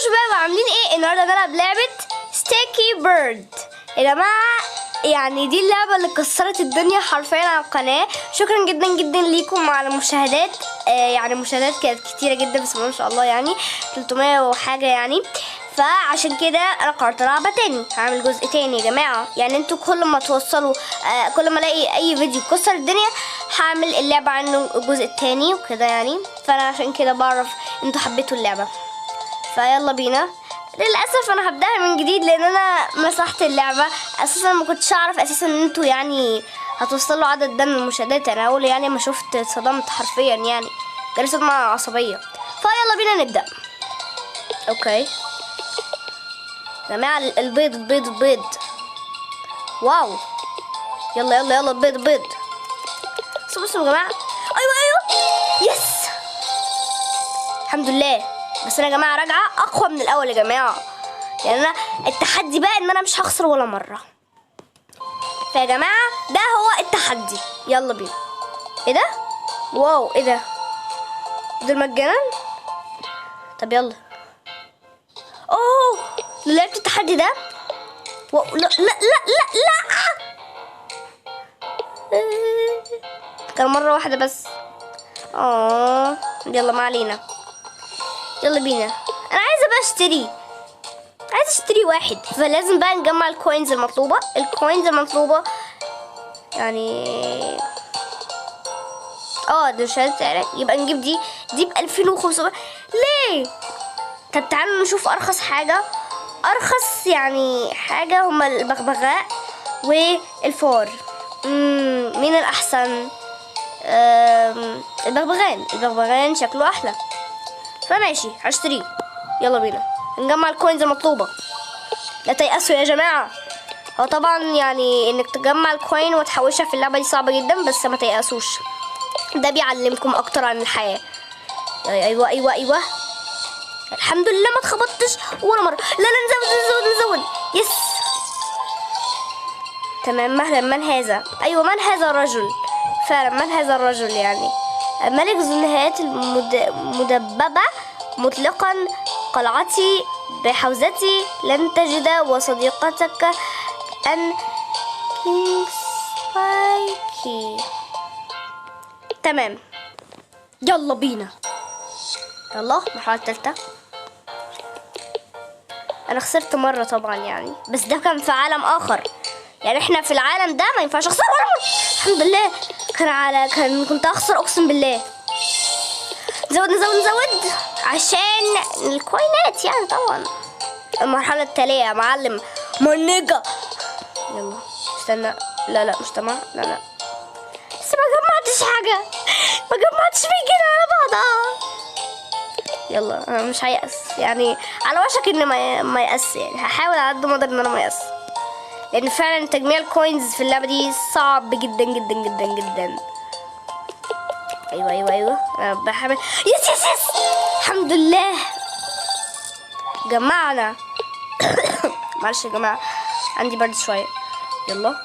شباب عاملين ايه؟ النهارده هنلعب لعبة ستيكي بيرد يا جماعة. يعني دي اللعبة اللي كسرت الدنيا حرفيا على القناة. شكرا جدا جدا ليكم على المشاهدات. يعني المشاهدات كانت كتيرة جدا بس ما شاء الله، يعني 300 وحاجة يعني. فعشان كده انا قررت العبها تاني، هعمل جزء تاني يا جماعة. يعني انتوا كل ما توصلوا كل ما الاقي اي فيديو كسر الدنيا هعمل اللعبة عنه الجزء التاني وكده يعني. فانا عشان كده بعرف انتوا حبيتوا اللعبة، فيلا بينا. للاسف انا هبداها من جديد لان انا مسحت اللعبه اساسا. ما كنتش اعرف اساسا ان انتوا يعني هتوصلوا عدد ده من المشاهدات. انا اول يعني ما شفت اتصدمت حرفيا، يعني جالي صدمه عصبيه. فيلا بينا نبدا. اوكي يا جماعه، البيض. واو، يلا يلا يلا، البيض. بصوا يا جماعه، ايوه يس، الحمد لله. بس انا يا جماعه راجعه اقوى من الاول يا جماعه. يعني انا التحدي بقى ان انا مش هخسر ولا مره. فيا جماعه ده هو التحدي، يلا بينا. ايه ده؟ واو، ايه ده؟ دول مجانا؟ طب يلا. اوه، لعبت التحدي ده. واو، لا لا لا لا لا، كان مره واحده بس. يلا ما علينا، يلا بينا. انا عايزه بقى عايزه اشتري واحد، فلازم بقى نجمع الكوينز المطلوبه. يعني دي شهادة اعلان، يبقى نجيب دي ب 2500. ليه؟ طب تعالوا نشوف ارخص حاجه. ارخص يعني حاجه هما البغبغاء والفار. مين الاحسن؟ البغبغان شكله احلى، فماشي هشتريه. يلا بينا نجمع الكوينز المطلوبة. لا تيأسوا يا جماعة. هو طبعا يعني انك تجمع الكوين وتحوشها في اللعبة دي صعبة جدا، بس ما تيأسوش، ده بيعلمكم اكتر عن الحياة. ايوه الحمد لله ما اتخبطتش ولا مرة. لا نزود يس. تمام. من هذا؟ ايوه، من هذا الرجل؟ فعلا من هذا الرجل؟ يعني ملك ذو النهايات المدببة مطلقا قلعتي بحوزتي لن تجد وصديقتك أن كينغسبايكي. تمام، يلا بينا. يلا المرحلة التالتة. أنا خسرت مرة طبعا يعني، بس ده كان في عالم آخر. يعني احنا في العالم ده ما ينفعش اخسر ولا مرة. الحمد لله. كنت اخسر اقسم بالله. نزود عشان الكوينات يعني. طبعا المرحلة التالية يا معلم مرنجة. يلا استنى، لا مش تمام، لا لسه ما جمعتش حاجة، ما جمعتش كده على بعضها. يلا انا مش هيأس، يعني على وشك ان ما يأس. يعني هحاول على قد ما اقدر ان انا ما يأس، لان فعلا تجميع الكوينز في اللعبة دي صعب جدا جدا جدا جدا. ايوه انا بحاول. يس الحمد لله جمعنا. معلش يا جماعه عندي برد شويه. يلا.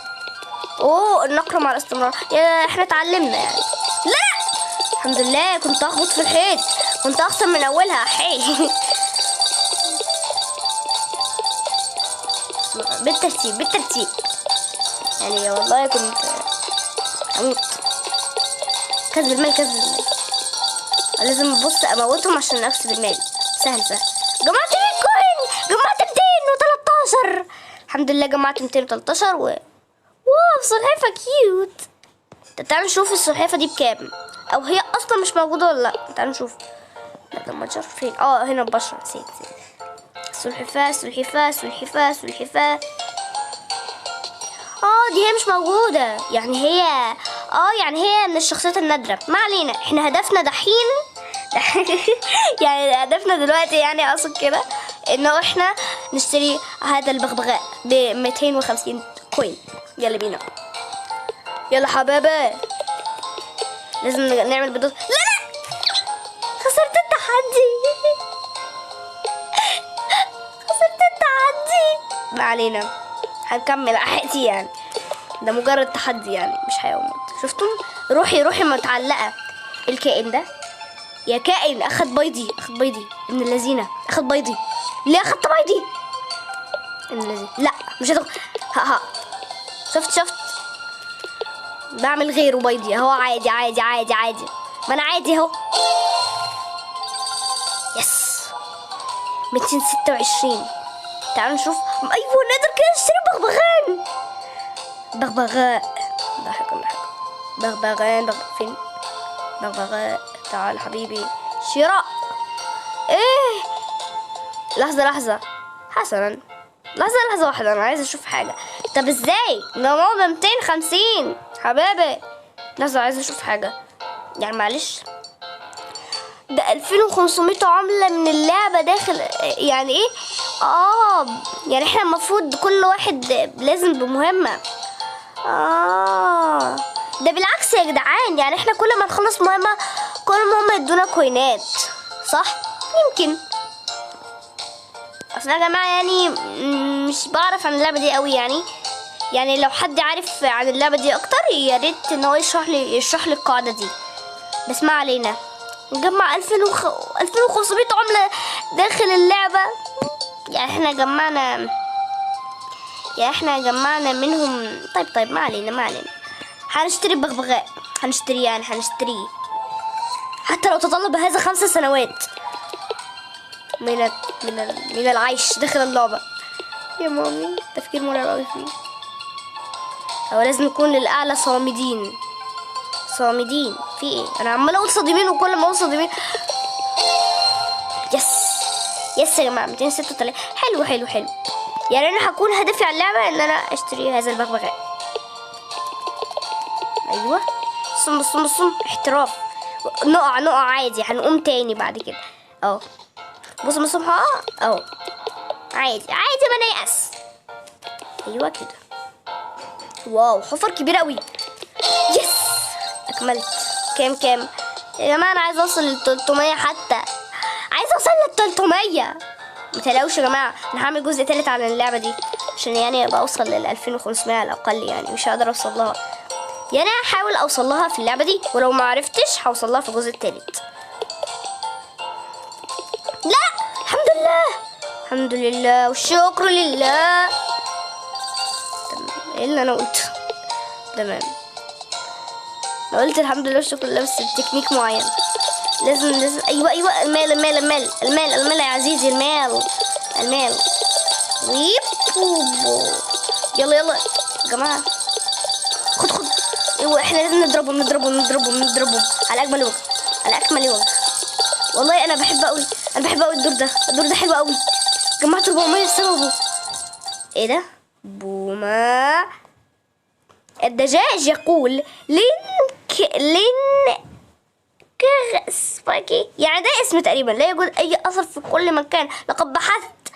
النقر مع الاستمرار. يا احنا اتعلمنا يعني. لا الحمد لله، كنت اخبط في الحيط، كنت اخسر من اولها. بالترتيب يعني. والله كنت اموت. كسب المال. لازم ابص اموتهم عشان اكسب المال. سهل. جمعت 100 كوين، جمعت 213. الحمد لله جمعت 213 واو سلحفة كيوت. تعالوا نشوف السلحفة دي بكام، او هي اصلا مش موجودة ولا لا. تعالوا نشوف. لا ده المتجر فين؟ هنا البشرة. نسيت. سلحفاة. دي هي مش موجودة. يعني هي من الشخصيات النادرة. ما علينا، احنا هدفنا دحين يعني هدفنا دلوقتي يعني اقصد كده انه احنا نشتري هذا البغبغاء ب 250 كوين. يلا بينا، يلا حبايبي، لازم نعمل بيضات. لا خسرت التحدي. ما علينا، هنكمل حياتي يعني. ده مجرد تحدي يعني، مش هيموت. شفتم روحي متعلقة الكائن ده. يا كائن اخد بيضي، اخد بيضي ابن اللذينه، اخد بيضي. ليه اخدت بيضي؟ ابن اللذينه. لا مش هتاخد. ها شفت بعمل غيره بيضي اهو. عادي عادي عادي عادي، ما انا عادي اهو. يس 226. تعالوا نشوف. ايوه نقدر كده نشتري بغبغان. بغبغاء بغبغان فين؟ بغبغاء تعال حبيبي. شراء. ايه لحظة حسنا، لحظة واحدة، انا عايزة اشوف حاجة. طب ازاي ده موضة 250 حبايبي؟ لحظة عايزة اشوف حاجة يعني، معلش. ده 2500 عملة من اللعبة داخل يعني ايه؟ يعني احنا المفروض كل واحد لازم بمهمة. ده بالعكس يا جدعان، يعني احنا كل ما نخلص مهمة كل ما هم يدونا كوينات، صح؟ يمكن. اصل يا جماعة يعني مش بعرف عن اللعبة دي قوي يعني لو حد عارف عن اللعبة دي اكتر يا ريت ان هو يشرح لي القاعدة دي. بس ما علينا. نجمع 2500 عملة داخل اللعبة. يعني احنا جمعنا منهم. طيب ما علينا. هنشتري بغبغاء، هنشتريه حتى لو تطلب هذا 5 سنوات من العيش داخل اللعبة. يا مامي تفكير مرعب قوي فيه. هو لازم نكون للأعلى صامدين في ايه؟ انا عمال اقول صادمين، وكل ما اقول صادمين. يس يا جماعه 236. حلو يعني انا هكون هدفي على اللعبه ان انا اشتري هذا البغبغاء. ايوه صم احتراف. نقع عادي، هنقوم تاني بعد كده اهو. بص اهو عادي ما نيأس. ايوه كده. واو حفر كبيره قوي. يس اكملت. كام يا جماعه؟ انا عايزه اوصل ل 300 حتى، عايزه اوصل ل 300. متقلقوش يا جماعه، انا هعمل جزء تالت عن اللعبه دي عشان يعني ابقى اوصل لل 2500 على الاقل. يعني مش هقدر اوصل لها، يعني هحاول اوصل لها في اللعبه دي، ولو ما عرفتش هوصل لها في الجزء التالت. لا الحمد لله والشكر لله. تمام. ايه اللي انا قلته؟ تمام، انا قلت الحمد لله والشكر لله، بس بتكنيك معين. لازم ايوه المال يا عزيزي، المال يلا يا جماعه. خد. ايوه احنا لازم نضربهم على اكمل وجه. والله انا بحب قوي الدور ده حلو قوي. جمعت 400 بسببه. ايه ده؟ بوما. الدجاج يقول سبايكي، يعني ده اسم تقريبا. لا يوجد اي اثر في كل مكان، لقد بحثت.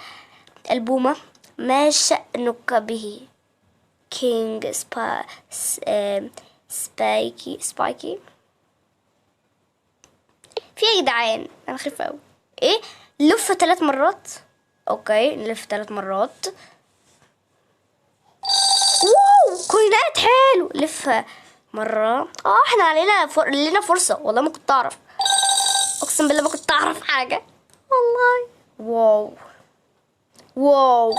البومة، ما شأنك به؟ كينج سبايكي في يا جدعان. انا خايفه قوي. ايه؟ لف 3 مرات. اوكي نلف 3 مرات. واو كوينات حلو. لف مرة. احنا لنا فرصة. والله ما كنت اعرف، اقسم بالله ما كنت اعرف حاجة والله. واو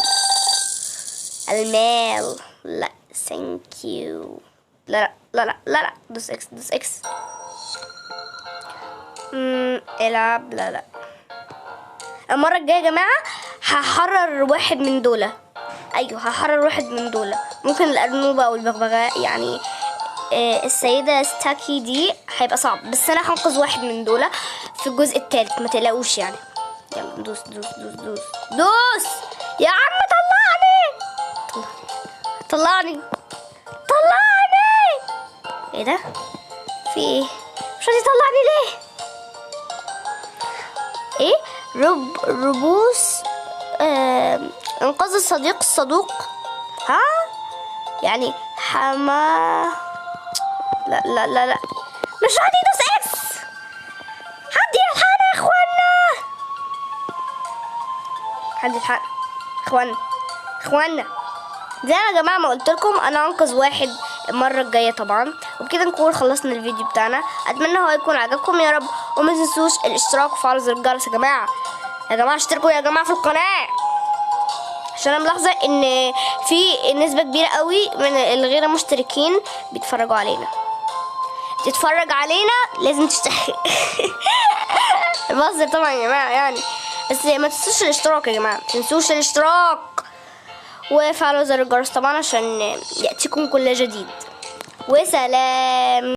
المال. لا ثانك يو. لا دوس اكس. العب. لا المرة الجاية يا جماعة هحرر واحد من دول. ايوه هحرر واحد من دول. ممكن الارنوبة او البغبغاء يعني. السيدة ستاكي دي هيبقى صعب، بس انا هنقذ واحد من دول في الجزء الثالث، ما تقلقوش يعني. يلا دوس يا عم. طلعني. ايه ده؟ في ايه؟ مش عايز يطلعني ليه؟ ايه؟ ربوس انقاذ الصديق الصدوق. ها يعني حما. لا مش راضي يدوس اكس. حد يلحقنا يا اخوانا. حد يلحقنا اخوانا. زي ما يا جماعه ما قلت لكم انا انقذ واحد المره الجايه طبعا. وبكده نكون خلصنا الفيديو بتاعنا. اتمنى هو يكون عجبكم يا رب. وما تنسوش الاشتراك وفعل زر الجرس. يا جماعه اشتركوا يا جماعه في القناه، عشان انا ملاحظه ان في نسبه كبيره قوي من الغير مشتركين بيتفرجوا علينا. تتفرج علينا لازم تشترك. بهزر طبعا يا جماعه يعني، بس ما تنسوش الاشتراك يا جماعه، ما تنسوش الاشتراك وفعلوا زر الجرس طبعا عشان ياتيكم كل جديد. وسلام.